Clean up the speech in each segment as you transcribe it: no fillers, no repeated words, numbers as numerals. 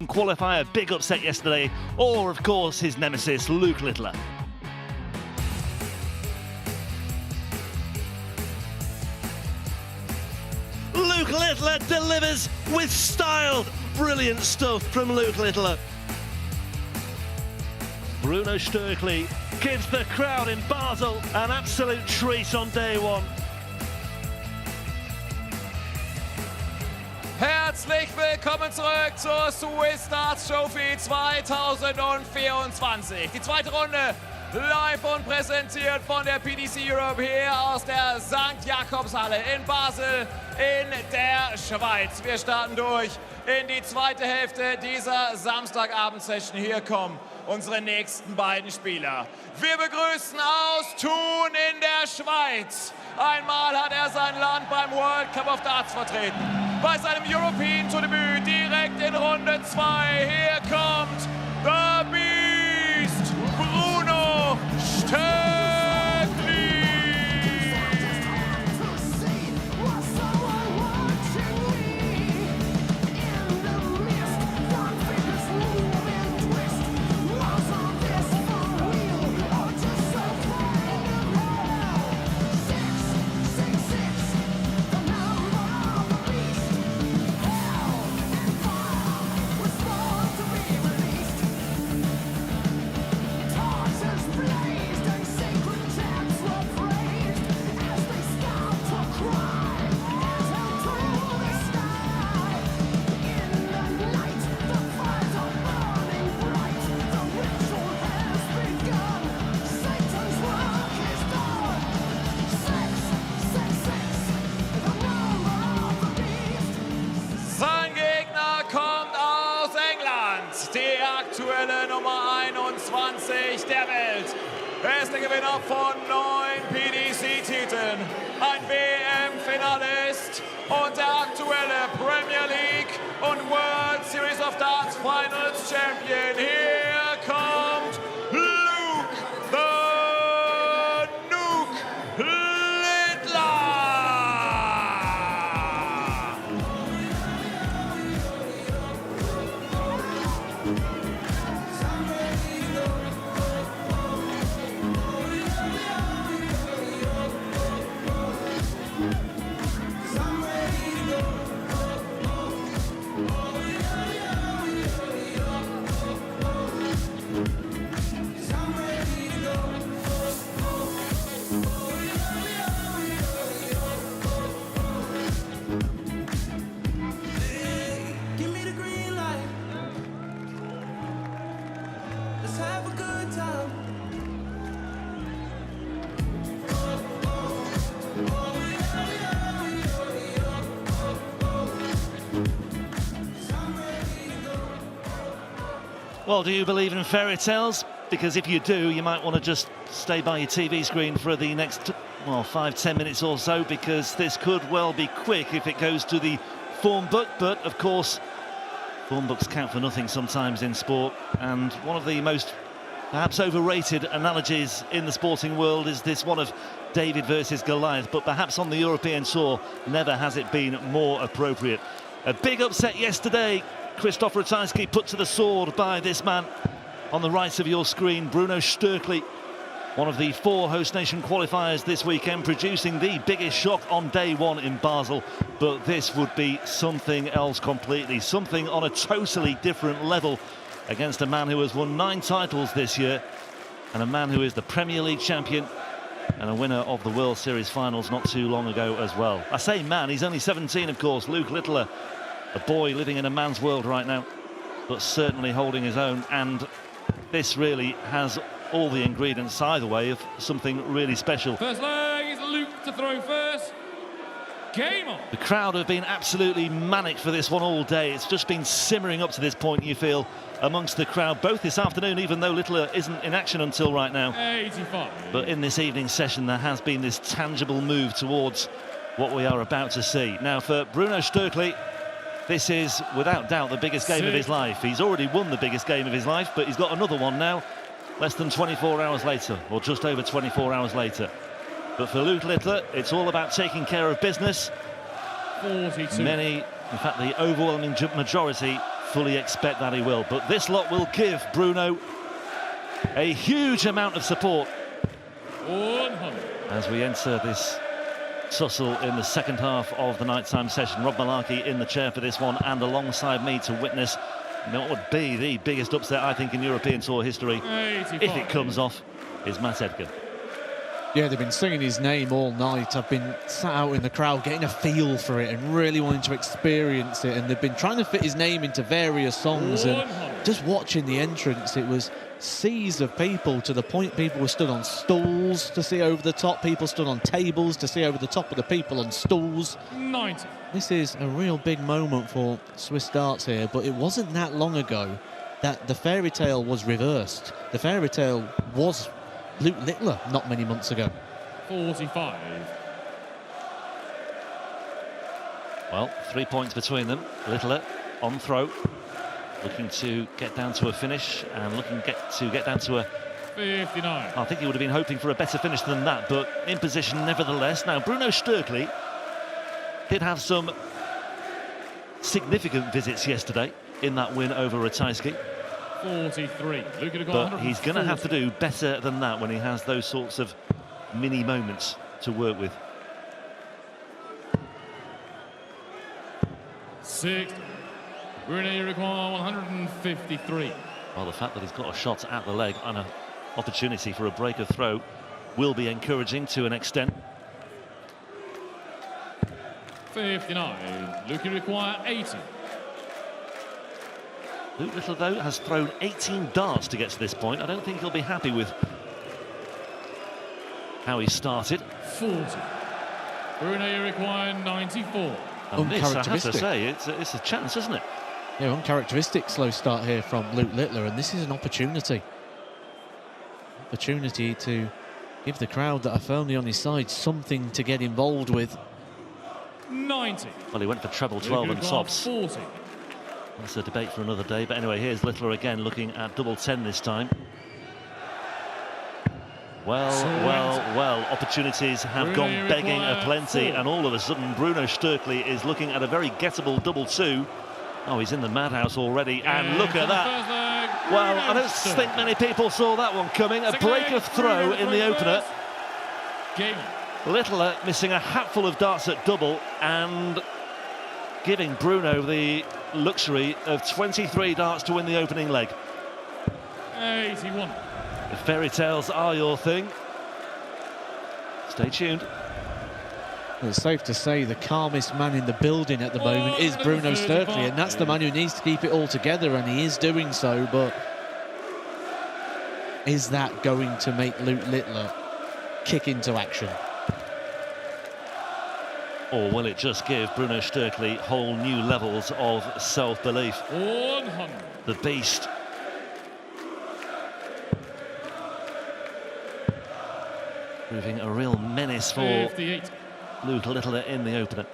qualifier, big upset yesterday, or of course his nemesis Luke Littler. Luke Littler delivers with style. Brilliant stuff from Luke Littler. Bruno Stockli gives the crowd in Basel an absolute treat on day one. Herzlich willkommen zurück zur Swiss Darts Trophy 2024. Die zweite Runde live und präsentiert von der PDC Europe hier aus der St. Jakobshalle in Basel in der Schweiz. Wir starten durch in die zweite Hälfte dieser Samstagabend-Session. Hier kommen unsere nächsten beiden Spieler. Wir begrüßen aus Thun in der Schweiz. Einmal hat er sein Land beim World Cup of Darts vertreten. Bei seinem European Tour Debüt direkt in Runde 2. Hier kommt The Beast, Bruno Stockli. Die aktuelle Nummer 21 der Welt. Er ist der Gewinner von 9 PDC-Titeln, ein WM-Finalist und der aktuelle Premier League und World Series of Darts Finals Champion. Hier kommt Luke the Nuke Littler. Well, do you believe in fairy tales? Because if you do, you might want to just stay by your TV screen for the next, well, 5-10 minutes or so, because this could well be quick if it goes to the form book. But, of course, form books count for nothing sometimes in sport. And one of the most, perhaps, overrated analogies in the sporting world is this one of David versus Goliath. But perhaps on the European tour, never has it been more appropriate. A big upset yesterday. Krzysztof Ratajski put to the sword by this man on the right of your screen, Bruno Stockli, one of the 4 host nation qualifiers this weekend, producing the biggest shock on day one in Basel. But this would be something else completely, something on a totally different level against a man who has won 9 titles this year and a man who is the Premier League champion and a winner of the World Series finals not too long ago as well. I say man, he's only 17, of course, Luke Littler. A boy living in a man's world right now, but certainly holding his own. And this really has all the ingredients either way of something really special. First leg is Luke to throw first. Game on. The crowd have been absolutely manic for this one all day. It's just been simmering up to this point, you feel, amongst the crowd, both this afternoon, even though Littler isn't in action until right now. 85. But in this evening's session, there has been this tangible move towards what we are about to see. Now, for Bruno Stockli, this is, without doubt, the biggest game of his life. He's already won the biggest game of his life, but he's got another one now, less than 24 hours later, or just over 24 hours later. But for Luke Littler, it's all about taking care of business. 42. Many, in fact, the overwhelming majority fully expect that he will. But this lot will give Bruno a huge amount of support 100. as we enter this tussle in the second half of the nighttime session. Rob Malarkey in the chair for this one, and alongside me to witness what would be the biggest upset, I think, in European Tour history, 85. if it comes off, is Matt Edgar. Yeah, they've been singing his name all night. I've been sat out in the crowd getting a feel for it and really wanting to experience it, and they've been trying to fit his name into various songs, and just watching the entrance, it was seas of people, to the point people were stood on stools to see over the top, people stood on tables to see over the top of the people on stools. 90. This is a real big moment for Swiss darts here, but it wasn't that long ago that the fairy tale was reversed. The fairy tale was Luke Littler not many months ago. 45. Well, 3 points between them. Littler on throw, looking to get down to a finish and looking to get down to a... 59. I think he would have been hoping for a better finish than that, but in position nevertheless. Now, Bruno Stockli did have some significant visits yesterday in that win over Ratajski. 43. But he's going to have to do better than that when he has those sorts of mini moments to work with. 60. Bruno, you require 153. Well, the fact that he's got a shot at the leg and an opportunity for a break of throw will be encouraging to an extent. 59. Luke, you require 80. Luke Littler, though, has thrown 18 darts to get to this point. I don't think he'll be happy with how he started. 40. Bruno, you require 94. And this, I have to Uncharacteristic. say, it's a chance, isn't it? Yeah, uncharacteristic slow start here from Luke Littler, and this is an opportunity. Opportunity to give the crowd that are firmly on his side something to get involved with. 90. Well, he went for treble 12 and tops. 40. That's a debate for another day. But anyway, here's Littler again looking at double 10 this time. Well, opportunities have gone begging aplenty, and all of a sudden Bruno Stockli is looking at a very gettable double 2. Oh, he's in the madhouse already, and look at that. Well, I don't think many people saw that one coming. A break of throw in the opener. Littler missing a hatful of darts at double and giving Bruno the luxury of 23 darts to win the opening leg. 81. If fairy tales are your thing, stay tuned. Well, it's safe to say the calmest man in the building at the moment is Bruno Stockli, and that's the man who needs to keep it all together, and he is doing so. But is that going to make Luke Littler kick into action? Or will it just give Bruno Stockli whole new levels of self-belief? 100. The beast. Proving a real menace for 58. Luke Littler in the opener.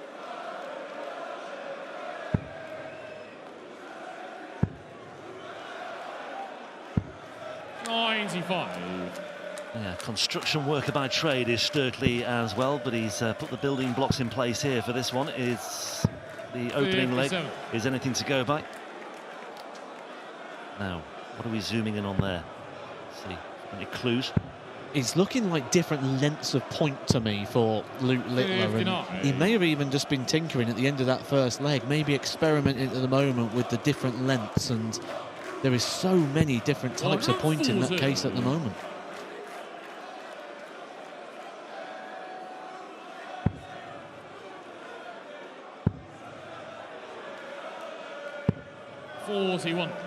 Yeah, construction worker by trade is Stöckli as well, but he's put the building blocks in place here for this one. Is the opening leg, is anything to go by? Now, what are we zooming in on there? Let's see, any clues? It's looking like different lengths of point to me for Luke Littler, and he may have even just been tinkering at the end of that first leg, maybe experimenting at the moment with the different lengths, and there is so many different types of point in that case at the moment.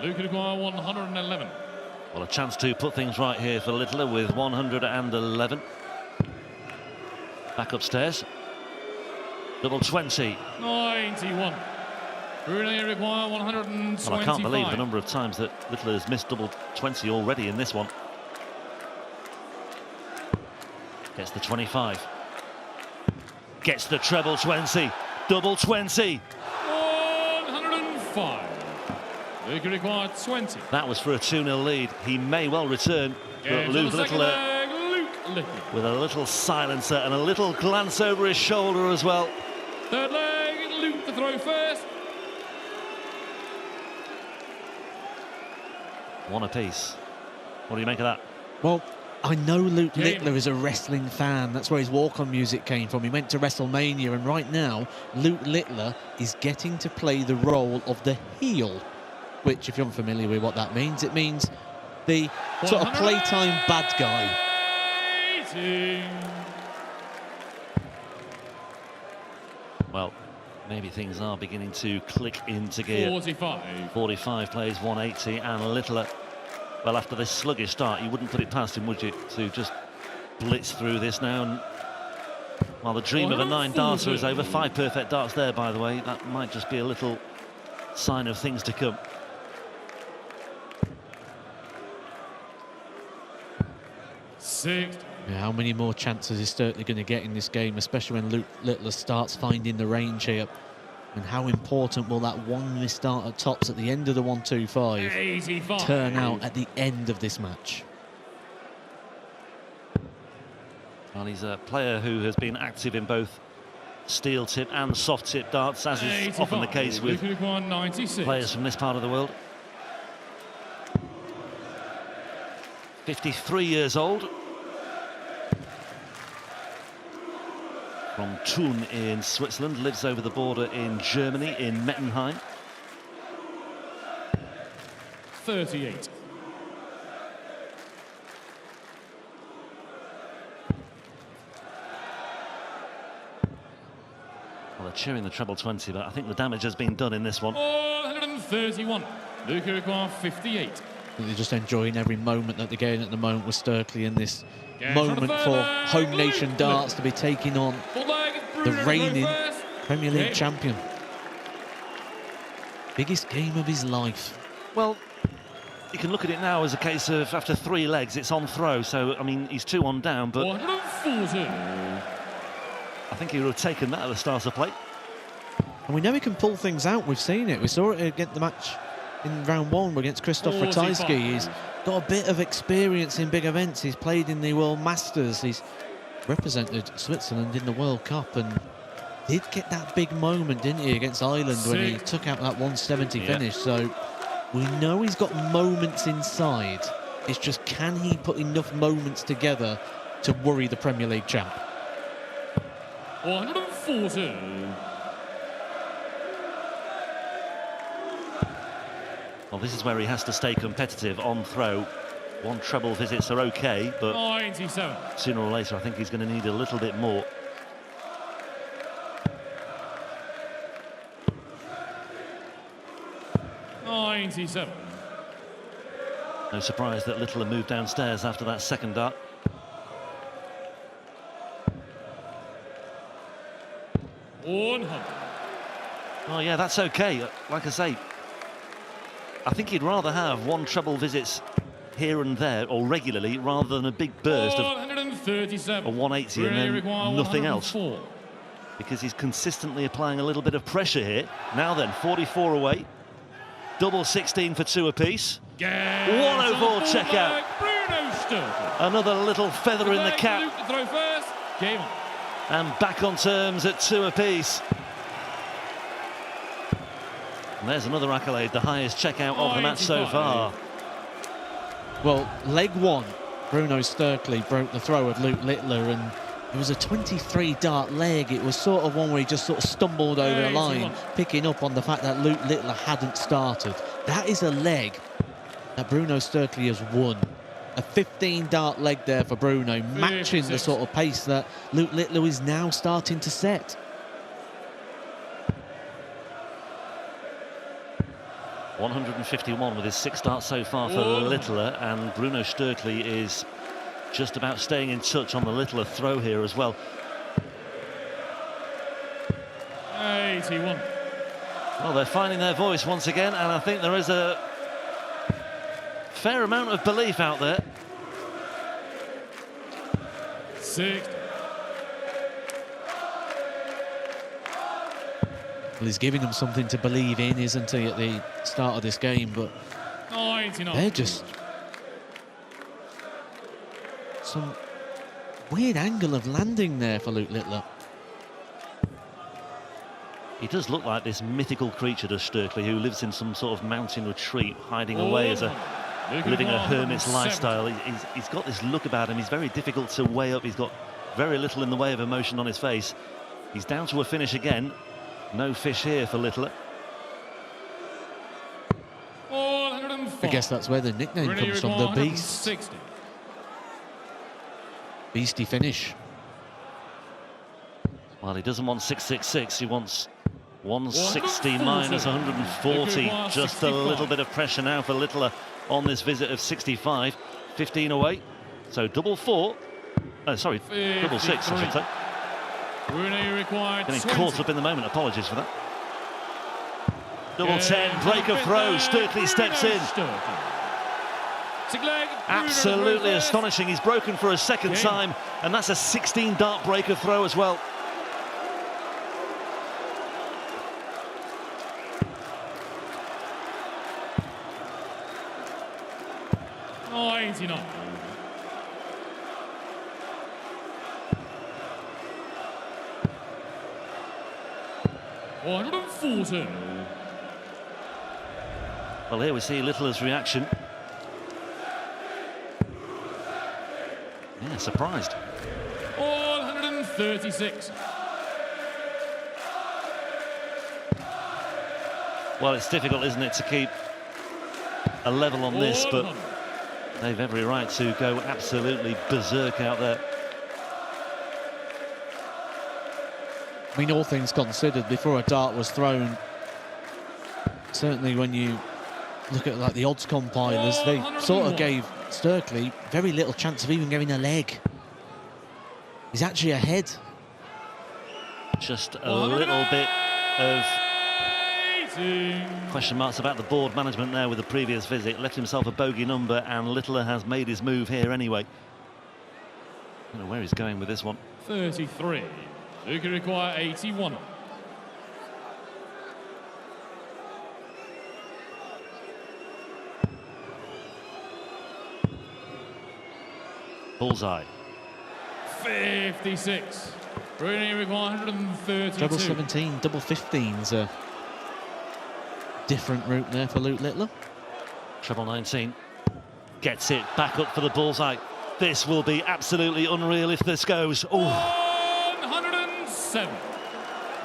Luke require 111. Well, a chance to put things right here for Littler with 111. Back upstairs. Double 20. 91. Bruno require 125. Well, I can't believe the number of times that Littler has missed double 20 already in this one. Gets the 25. Gets the treble 20. Double 20. 105. Luke required 20. That was for a 2-0 lead. He may well return, but Luke Littler with a little silencer and a little glance over his shoulder as well. Third leg, Luke to throw first. One apiece. What do you make of that? Well, I know Luke Littler is a wrestling fan. That's where his walk-on music came from. He went to WrestleMania, and right now, Luke Littler is getting to play the role of the heel, which, if you're unfamiliar with what that means, it means the sort of playtime bad guy. Well, maybe things are beginning to click into gear. 45 plays 180, and Littler, well, after this sluggish start, you wouldn't put it past him, would you, to just blitz through this now? And while the dream of a 9-darter is over, 5 perfect darts there, by the way, that might just be a little sign of things to come. Yeah, how many more chances is Stöckli going to get in this game, especially when Luke Littler starts finding the range here? And how important will that one missed start at tops at the end of the 1-2-5 turn out at the end of this match? Well, he's a player who has been active in both steel tip and soft tip darts, as is often the case with players from this part of the world. 53 years old. From Thun in Switzerland, lives over the border in Germany, in Mettenheim. 38. Well, they're cheering the treble 20, but I think the damage has been done in this one. 131. Luke require 58. I think they're just enjoying every moment that they're getting at the moment with Stöckli in this moment for home nation darts to be taking on the reigning Premier League champion. Biggest game of his life. Well, you can look at it now as a case of after 3 legs, it's on throw. So, I mean, he's 2 on down, but 140. I think he would have taken that at the starter plate. And we know he can pull things out. We've seen it. We saw it against the match in round 1 against Christoph Ratajski. He's got a bit of experience in big events. He's played in the World Masters. He's represented Switzerland in the World Cup and did get that big moment, didn't he, against Ireland when he took out that 170 finish. So we know he's got moments inside. It's just, can he put enough moments together to worry the Premier League champ? 140. Well, this is where he has to stay competitive on throw. 1 treble visits are okay, but 97. sooner or later I think he's going to need a little bit more. No surprise that Littler moved downstairs after that second dart. Oh yeah, that's okay. Like I say, I think he'd rather have 1 treble visits here and there, or regularly, rather than a big burst of a 180 and then nothing else. Because he's consistently applying a little bit of pressure here. Now then, 44 away. Double 16 for 2 apiece. 104 check out. Another little feather in the cap. And back on terms at 2 apiece. And there's another accolade, the highest checkout of the match so far. Well, leg 1, Bruno Stockli broke the throw of Luke Littler, and it was a 23-dart leg. It was sort of one where he just sort of stumbled over the line, picking up on the fact that Luke Littler hadn't started. That is a leg that Bruno Stockli has won. A 15-dart leg there for Bruno, matching the sort of pace that Luke Littler is now starting to set. 151 with his 6 darts so far for Littler, and Bruno Stockli is just about staying in touch on the Littler throw here as well. 81. Well, they're finding their voice once again, and I think there is a fair amount of belief out there. 6. Well, he's giving them something to believe in, isn't he, at the start of this game? But 99. they're just some weird angle of landing there for Luke Littler. He does look like this mythical creature, does Stöckli, who lives in some sort of mountain retreat, hiding away as a living a hermit's lifestyle. He's got this look about him. He's very difficult to weigh up. He's got very little in the way of emotion on his face. He's down to a finish again. No fish here for Littler. I guess that's where the nickname comes from, the Beast. Beastie finish. Well, he doesn't want 666. He wants 160 minus 140. Just a little bit of pressure now for Littler on this visit of 65. 15 away. So double 4. Sorry, double 6, I should say. Getting caught up in the moment. Apologies for that. Double 10, break of throw. Stöckli steps in. Absolutely astonishing. He's broken for a second time, and that's a 16 dart break of throw as well. Oh, 89. Well, here we see Littler's reaction. Yeah, surprised. 136. Well, it's difficult, isn't it, to keep a level on this, but they've every right to go absolutely berserk out there. I mean, all things considered, before a dart was thrown, certainly when you look at like the odds compilers, they sort of gave Stöckli very little chance of even getting a leg. He's actually ahead. Just a little bit of question marks about the board management there with the previous visit. Left himself a bogey number, and Littler has made his move here anyway. I don't know where he's going with this one. 33. You can require 81. Bullseye. 56. Bruno require 132. Double 17, double 15's a different route there for Luke Littler. Treble 19. Gets it back up for the bullseye. This will be absolutely unreal if this goes. Oh. 107.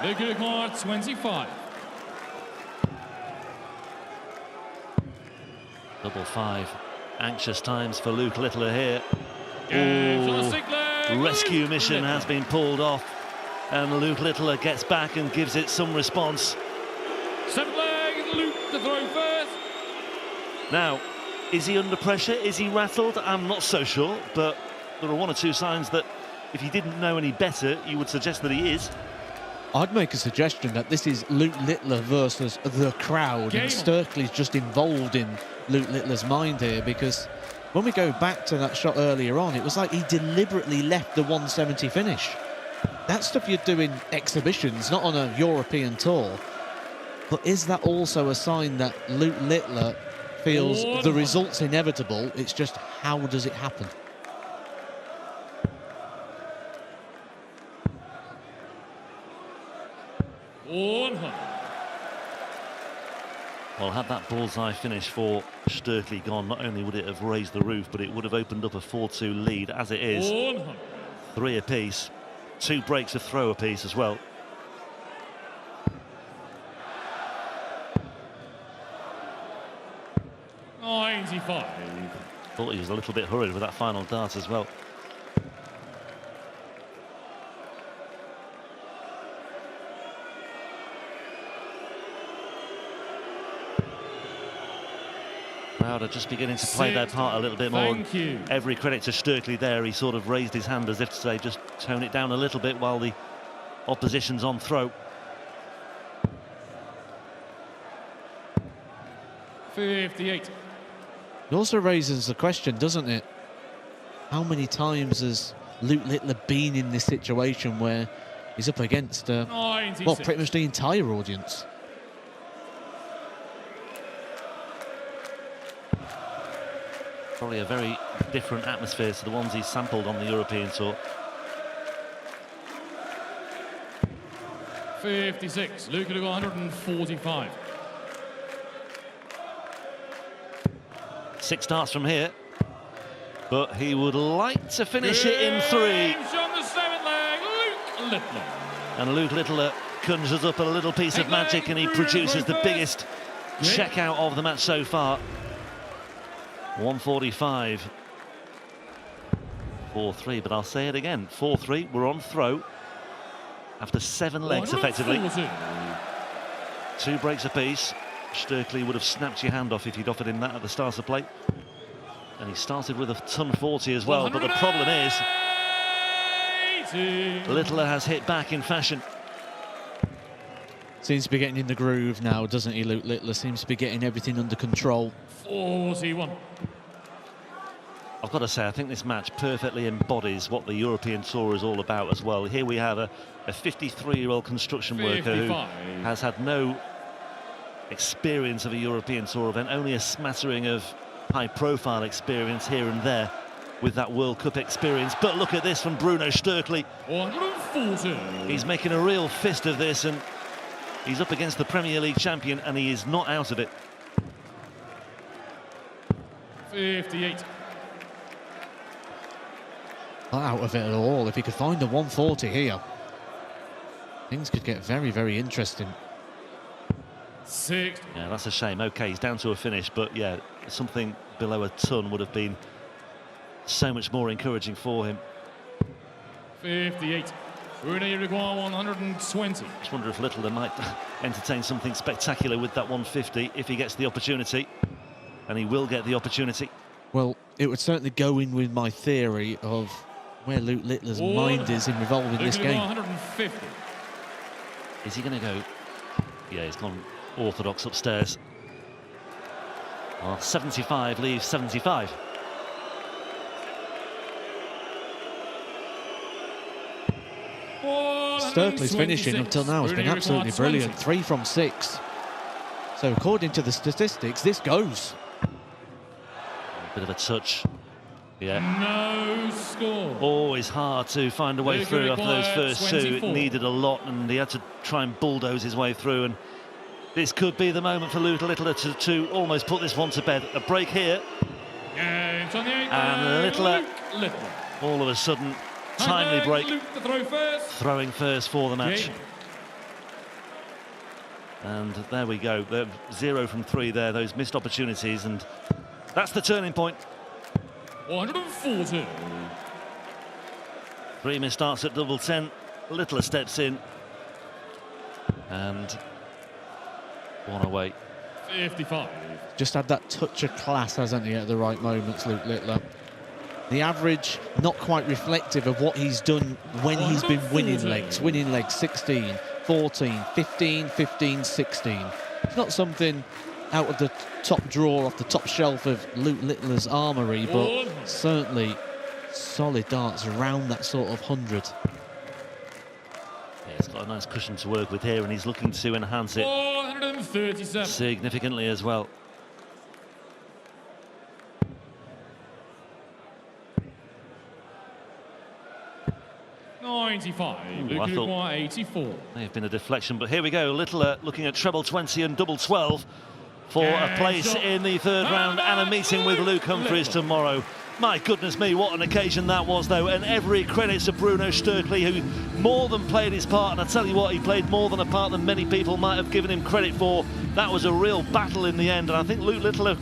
Luke require 25. Double 5. Anxious times for Luke Littler here. Rescue mission has been pulled off, and Luke Littler gets back and gives it some response. 7th leg, Luke to throw first. Now, is he under pressure? Is he rattled? I'm not so sure, but there are one or two signs that if you didn't know any better, you would suggest that he is. I'd make a suggestion that this is Luke Littler versus the crowd, and Stöckli's just involved in Luke Littler's mind here, because when we go back to that shot earlier on, it was like he deliberately left the 170 finish. That stuff you do in exhibitions, not on a European tour. But is that also a sign that Luke Littler feels the result's inevitable? It's just, how does it happen? Well, had that bullseye finish for Stöckli gone, not only would it have raised the roof, but it would have opened up a 4-2 lead. As it is, 3 apiece, 2 breaks of throw apiece as well. Thought he was a little bit hurried with that final dart as well. Crowd are just beginning to play their part a little bit more. Every credit to Stöckli there. He sort of raised his hand as if to say, just tone it down a little bit while the opposition's on throw. 58. It also raises the question, doesn't it? How many times has Luke Littler been in this situation where he's up against, well, pretty much the entire audience? Probably a very different atmosphere to the ones he's sampled on the European tour. 56. Luke could have got 145. 6 starts from here, but he would like to finish it in 3. On the 7th leg, Luke Littler. And Luke Littler conjures up a little piece of magic, and he produces the biggest checkout of the match so far. 145. 4-3, but I'll say it again. 4-3, we're on throw. After 7 legs, effectively. 2 breaks apiece. Stöckli would have snapped your hand off if you'd offered him that at the starter plate. And he started with a ton 40 as well, but the problem is Littler has hit back in fashion. Seems to be getting in the groove now, doesn't he, Luke Littler? Seems to be getting everything under control. 41. I've got to say, I think this match perfectly embodies what the European Tour is all about as well. Here we have a 53-year-old construction worker who has had no experience of a European Tour event, only a smattering of high-profile experience here and there with that World Cup experience. But look at this from Bruno Stockli. 140. He's making a real fist of this, and he's up against the Premier League champion, and he is not out of it. 58. Not out of it at all. If he could find a 140 here, things could get very, very interesting. 6. Yeah, that's a shame. OK, he's down to a finish, but yeah, something below a ton would have been so much more encouraging for him. 58. Bruno, you require 120. I just wonder if Littler might entertain something spectacular with that 150 if he gets the opportunity, and he will get the opportunity. Well, it would certainly go in with my theory of where Luke Littler's mind is in revolving this game. 150. Is he going to go? Yeah, he's gone orthodox upstairs. Well, 75 leaves 75. Stöckli's finishing until now has been absolutely brilliant. 3 from 6. So according to the statistics, this goes. Bit of a touch. Yeah. No score. Always hard to find a way through after those first 2. 24. It needed a lot, and he had to try and bulldoze his way through. And this could be the moment for Luke Littler to almost put this one to bed. A break here. And Littler, all of a sudden, timely break. Throwing first for the match. And there we go. 0 from 3 there, those missed opportunities, and that's the turning point. 140. 3 missed starts at double 10. Littler steps in, and 1 away. 55. Just had that touch of class, hasn't he, at the right moments, Luke Littler. The average not quite reflective of what he's done when he's been winning legs 16, 14, 15, 15, 16. It's not something out of the top drawer off the top shelf of Luke Littler's armoury, but certainly solid darts around that sort of 100. Yeah, he's got a nice cushion to work with here, and he's looking to enhance it 137. significantly as well. Ooh, I thought 84. May have been a deflection, but here we go. Littler looking at treble 20 and double 12 for a place in the 3rd round and a meeting with Luke Humphries tomorrow. My goodness me, what an occasion that was, though, and every credit to Bruno Stockli, who more than played his part, and I tell you what, he played more than a part than many people might have given him credit for. That was a real battle in the end, and I think Luke Littler